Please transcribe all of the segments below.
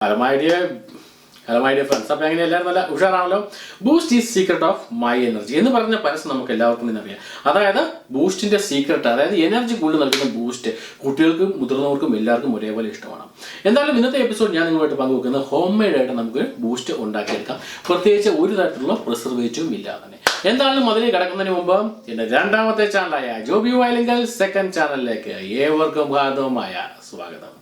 Hello my dear friends. അപ്പോൾ എങ്ങനെ എല്ലാവരും നല്ല ഉഷാറാണല്ലോ. Boost is secret of my energy എന്ന് പറഞ്ഞ പരസ്യം നമുക്ക് എല്ലാവർക്കും അറിയാം. അതായത് ബൂസ്റ്റിന്റെ സീക്രട്ട്, അതായത് എനർജി കൂടുതൽ നൽകുന്ന ബൂസ്റ്റ് കുട്ടികൾക്കും മുതിർന്നവർക്കും എല്ലാവർക്കും ഒരേപോലെ ഇഷ്ടമാണ്. എന്തായാലും ഇന്നത്തെ എപ്പിസോഡ് ഞാൻ നിങ്ങളുമായിട്ട് പങ്കുവെക്കുന്നത് ഹോം മെയ്ഡ് ആയിട്ട് നമുക്ക് ബൂസ്റ്റ് ഉണ്ടാക്കിയെടുക്കാം, പ്രത്യേകിച്ച് ഒരു തരത്തിലുള്ള പ്രിസർവേറ്റീവും ഇല്ലാതെ തന്നെ. എന്തായാലും അതിന് കിടക്കുന്നതിന് മുമ്പ് എൻ്റെ രണ്ടാമത്തെ ചാനലായ ജോബി വയലിങ്കൽ സെക്കൻഡ് ചാനലിലേക്ക് ഏവർക്കും ഹാർദവമായ സ്വാഗതം.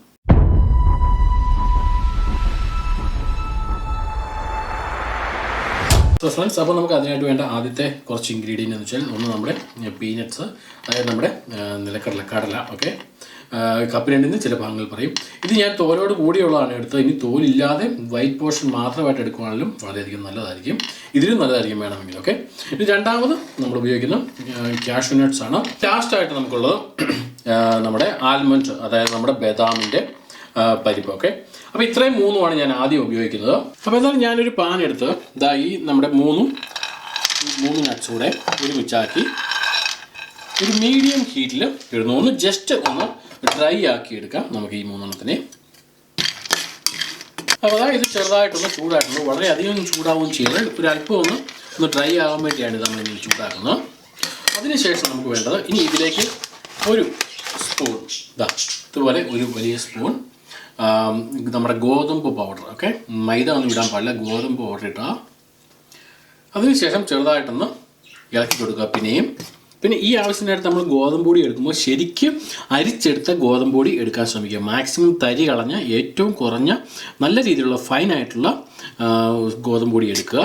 ഫ്രണ്ട്സ്, അപ്പോൾ നമുക്ക് അതിനായിട്ട് വേണ്ട ആദ്യത്തെ കുറച്ച് ഇൻഗ്രീഡിയൻ്റ് എന്ന് വെച്ചാൽ ഒന്ന് നമ്മുടെ പീനട്ട്സ്, അതായത് നമ്മുടെ കടല ഓക്കെ, കപ്പ് രണ്ടിന്ന് ചില ഭാഗങ്ങൾ പറയും. ഇത് ഞാൻ തോലോട് കൂടിയുള്ളതാണ് എടുത്തത്. ഇനി തോലില്ലാതെ വൈറ്റ് പോർഷൻ മാത്രമായിട്ട് എടുക്കുകയാണെങ്കിലും വളരെയധികം നല്ലതായിരിക്കും, ഇതിലും നല്ലതായിരിക്കും വേണമെങ്കിൽ ഓക്കെ. ഇനി രണ്ടാമത് നമ്മൾ ഉപയോഗിക്കുന്ന കാഷ്യൂ നട്ട്സ് ആണ്. ലാസ്റ്റായിട്ട് നമുക്കുള്ളത് നമ്മുടെ ആൽമണ്ട്, അതായത് നമ്മുടെ ബദാമിൻ്റെ പരിപ്പ് ഓക്കെ. അപ്പോൾ ഇത്രയും മൂന്നുമാണ് ഞാൻ ആദ്യം ഉപയോഗിക്കുന്നത്. അപ്പോൾ എന്തായാലും ഞാനൊരു പാൻ എടുത്ത് ഇതാ ഈ നമ്മുടെ മൂന്ന് നട്ട്സ് കൂടെ ഒരുമിച്ചാക്കി ഒരു മീഡിയം ഹീറ്റിൽ ഇടുന്നു. ഒന്ന് ജസ്റ്റ് ഒന്ന് ഡ്രൈ ആക്കി എടുക്കാം നമുക്ക് ഈ മൂന്നെണ്ണത്തിനെ. അപ്പോൾ അതായത് ഇത് ചെറുതായിട്ടൊന്ന് ചൂടാക്കുന്നു, വളരെയധികം ചൂടാവുകയും ചെയ്യുന്നത് ഒരു അല്പം ഒന്ന് ഡ്രൈ ആകാൻ വേണ്ടിയാണ് നമ്മൾ ഇനി ചൂടാക്കുന്നത്. അതിനുശേഷം നമുക്ക് വേണ്ടത് ഇനി ഇതിലേക്ക് ഒരു സ്പൂൺ ഇതുപോലെ ഒരു വലിയ സ്പൂൺ നമ്മുടെ ഗോതമ്പ് പൗഡർ ഓക്കെ. മൈദ ഒന്നും ഇടാൻ പാടില്ല, ഗോതമ്പ് പൗഡർ ഇട്ടുക. അതിനുശേഷം ചെറുതായിട്ടൊന്ന് ഇളക്കി കൊടുക്കുക. പിന്നെ ഈ ആവശ്യത്തിനായിട്ട് നമ്മൾ ഗോതമ്പ് പൊടി എടുക്കുമ്പോൾ ശരിക്കും അരിച്ചെടുത്ത ഗോതമ്പ് പൊടി എടുക്കാൻ ശ്രമിക്കുക. മാക്സിമം തരി കളഞ്ഞ ഏറ്റവും കുറഞ്ഞ നല്ല രീതിയിലുള്ള ഫൈനായിട്ടുള്ള ഗോതമ്പ് പൊടി എടുക്കുക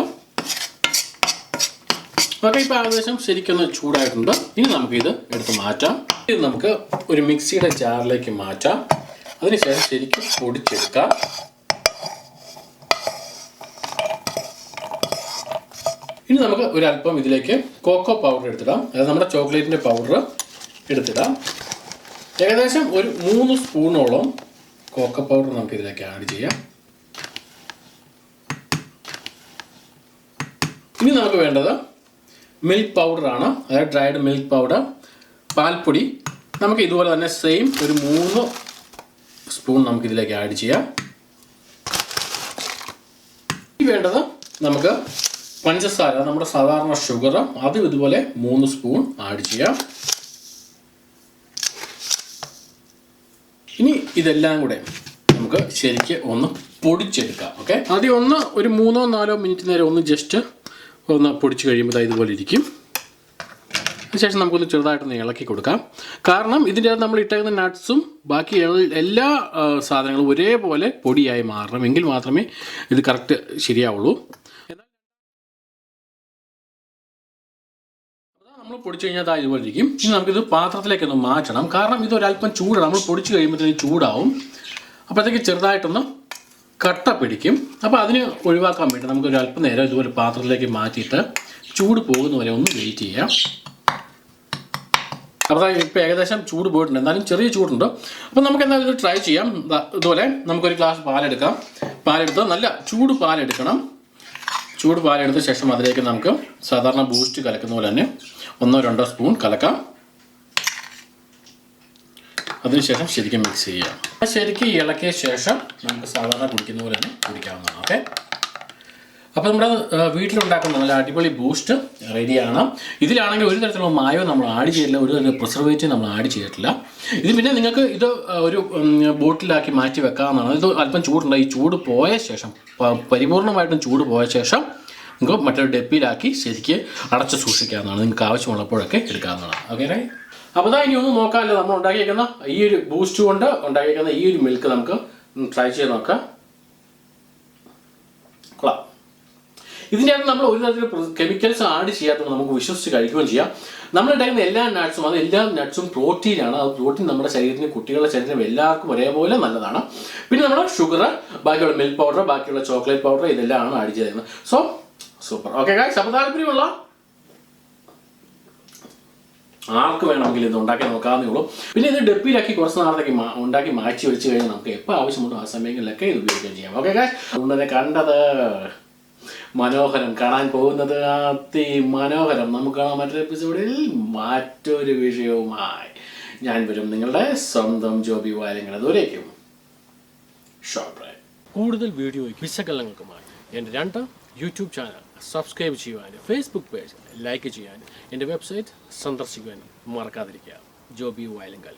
ഓക്കെ. ഇപ്പോൾ ഏകദേശം ശരിക്കൊന്ന് ചൂടായിട്ടുണ്ട്. ഇനി നമുക്കിത് എടുത്ത് മാറ്റാം. ഇത് നമുക്ക് ഒരു മിക്സിയുടെ ജാറിലേക്ക് മാറ്റാം. അതിനുശേഷം ശരിക്കും പൊടിച്ചെടുക്കാം. ഇനി നമുക്ക് ഒരല്പം ഇതിലേക്ക് കോക്കോ പൗഡർ എടുത്തിടാം, അതായത് നമ്മുടെ ചോക്ലേറ്റിൻ്റെ പൗഡർ എടുത്തിടാം. ഏകദേശം ഒരു 3 സ്പൂണോളം കോക്കോ പൗഡർ നമുക്ക് ഇതിലേക്ക് ആഡ് ചെയ്യാം. ഇനി നമുക്ക് വേണ്ടത് മിൽക്ക് പൗഡറാണ്, അതായത് ഡ്രൈഡ് മിൽക്ക് പൗഡർ, പാൽപ്പൊടി. നമുക്ക് ഇതുപോലെ തന്നെ സെയിം ഒരു 3 സ്പൂൺ നമുക്കിതിലേക്ക് ആഡ് ചെയ്യാം. ഇനി വേണ്ടത് നമുക്ക് പഞ്ചസാര, നമ്മുടെ സാധാരണ ഷുഗർ, അതും ഇതുപോലെ 3 സ്പൂൺ ആഡ് ചെയ്യാം. ഇനി ഇതെല്ലാം കൂടെ നമുക്ക് ശരിക്കും ഒന്ന് പൊടിച്ചെടുക്കാം ഓക്കെ. ആദ്യം ഒരു 3-4 മിനിറ്റ് നേരം ഒന്ന് ജസ്റ്റ് ഒന്ന് പൊടിച്ച് കഴിയുമ്പോൾ ഇതുപോലെ ഇരിക്കും. അതിനുശേഷം നമുക്കൊന്ന് ചെറുതായിട്ടൊന്ന് ഇളക്കി കൊടുക്കാം. കാരണം ഇതിൻ്റെ അകത്ത് നമ്മൾ ഇട്ടേക്കുന്ന നട്ട്സും ബാക്കി എല്ലാ സാധനങ്ങളും ഒരേപോലെ പൊടിയായി മാറണം, എങ്കിൽ മാത്രമേ ഇത് കറക്റ്റ് ശരിയാവുള്ളൂ. നമ്മൾ പൊടിച്ചു കഴിഞ്ഞാൽ ഇതുപോലെ ഇരിക്കും. ഇനി നമുക്കിത് പാത്രത്തിലേക്കൊന്ന് മാറ്റണം. കാരണം ഇതൊരല്പം ചൂടാണ്, നമ്മൾ പൊടിച്ച് കഴിയുമ്പോഴത്തേക്ക് ചൂടാവും. അപ്പോഴത്തേക്ക് ചെറുതായിട്ടൊന്ന് കട്ട പിടിക്കും. അപ്പോൾ അതിന് ഒഴിവാക്കാൻ വേണ്ടി നമുക്കൊരു അല്പം നേരം ഇതുപോലെ പാത്രത്തിലേക്ക് മാറ്റിയിട്ട് ചൂട് പോകുന്നവരെ ഒന്ന് വെയിറ്റ് ചെയ്യാം. അപ്പോൾ ഇപ്പോൾ ഏകദേശം ചൂട് പോയിട്ടുണ്ട്, എന്നാലും ചെറിയ ചൂടുണ്ട്. അപ്പോൾ നമുക്ക് എന്തായാലും ഇത് ട്രൈ ചെയ്യാം. ഇതുപോലെ നമുക്കൊരു ഗ്ലാസ് പാലെടുക്കാം. പാലെടുത്ത് നല്ല ചൂട് പാലെടുക്കണം. ചൂട് പാലെടുത്ത ശേഷം അതിലേക്ക് നമുക്ക് സാധാരണ ബൂസ്റ്റ് കലക്കുന്ന പോലെ തന്നെ 1-2 സ്പൂൺ കലക്കാം. അതിനുശേഷം ശരിക്കും മിക്സ് ചെയ്യാം. ശരിക്കും ഇളക്കിയ ശേഷം നമുക്ക് സാധാരണ കുടിക്കുന്ന പോലെ തന്നെ കുടിക്കാവുന്നതാണ് ഓക്കെ. അപ്പോൾ നമ്മുടെ വീട്ടിലുണ്ടാക്കുന്ന നല്ല അടിപൊളി ബൂസ്റ്റ് റെഡിയാണ്. ഇതിലാണെങ്കിൽ ഒരു തരത്തിലുള്ള മായോ നമ്മൾ ആഡ് ചെയ്തിട്ടില്ല, ഒരു തരത്തിലുള്ള പ്രിസർവേറ്റീവ് നമ്മൾ ആഡ് ചെയ്തിട്ടില്ല. ഇത് പിന്നെ നിങ്ങൾക്ക് ഇത് ഒരു ബോട്ടിലാക്കി മാറ്റി വെക്കാവുന്നതാണ്. ഇത് അല്പം ചൂടുണ്ട്. ഈ ചൂട് പോയ ശേഷം, പരിപൂർണമായിട്ടും ചൂട് പോയ ശേഷം നിങ്ങൾക്ക് മറ്റൊരു ഡെപ്പിയിലാക്കി ശരിക്ക് അടച്ച് സൂക്ഷിക്കാവുന്നതാണ്. നിങ്ങൾക്ക് ആവശ്യമുള്ളപ്പോഴൊക്കെ എടുക്കാവുന്നതാണ് ഓക്കെ. അപ്പോൾ ഇനി ഒന്ന് നോക്കാമല്ലോ, നമ്മൾ ഉണ്ടാക്കിയിരിക്കുന്ന ഈ ഒരു ബൂസ്റ്റ് കൊണ്ട് ഉണ്ടാക്കിയിരിക്കുന്ന ഈ ഒരു മിൽക്ക് നമുക്ക് ട്രൈ ചെയ്ത് നോക്കാം. കൊള്ളാം. ഇതിൻ്റെ അകത്ത് നമ്മൾ ഒരു തരത്തിലുള്ള കെമിക്കൽസ് ആഡ് ചെയ്യാത്തത് നമുക്ക് വിശ്വസിച്ച് കഴിക്കുകയും ചെയ്യാം. നമ്മൾ ഉണ്ടാക്കുന്ന എല്ലാ നട്ട്സും, അത് എല്ലാ നട്ട്സും പ്രോട്ടീനാണ്. അത് പ്രോട്ടീൻ നമ്മുടെ ശരീരത്തിന്, കുട്ടികളുടെ ശരീരത്തിന് എല്ലാവർക്കും ഒരേപോലെ നല്ലതാണ്. പിന്നെ നമ്മുടെ ഷുഗർ, ബാക്കിയുള്ള മിൽക്ക് പൗഡർ, ബാക്കിയുള്ള ചോക്ലേറ്റ് പൗഡർ, ഇതെല്ലാമാണ് ആഡ് ചെയ്തിരുന്നത്. So super okay guys. അപ്പോൾ താല്പര്യമുള്ള ആർക്ക് വേണമെങ്കിലും ഇത് ഉണ്ടാക്കി നോക്കാവുന്നേ ഉള്ളൂ. പിന്നെ ഇത് ഡെപ്പിയിലാക്കി കുറച്ച് നാളത്തേക്ക് ഉണ്ടാക്കി മാറ്റി വെച്ച് കഴിഞ്ഞാൽ നമുക്ക് എപ്പോൾ ആവശ്യമുണ്ടോ ആ സമയങ്ങളിലൊക്കെ ഇത് ഉപയോഗിക്കുകയും ചെയ്യാം ഓക്കെ ഗായ്സ്. അതുകൊണ്ട് കണ്ടത് മനോഹരം, കാണാൻ പോകുന്നത് അതിമനോഹരം. നമുക്ക് കാണാൻ മറ്റൊരു എപ്പിസോഡിൽ മറ്റൊരു വിഷയവുമായി ഞാൻ വരും. നിങ്ങളുടെ സ്വന്തം ജോബി വയലിങ്കൽ. അതുവരേക്കും ഷോർട്ട് ബ്രേക്ക്. കൂടുതൽ വീഡിയോയ്ക്ക് വിശകലനങ്ങൾക്കുമായി എൻ്റെ 2 യൂട്യൂബ് ചാനൽ സബ്സ്ക്രൈബ് ചെയ്യുവാനും ഫേസ്ബുക്ക് പേജ് ലൈക്ക് ചെയ്യാനും എൻ്റെ വെബ്സൈറ്റ് സന്ദർശിക്കുവാനും മറക്കാതിരിക്കുക. ജോബി വയലങ്കൽ.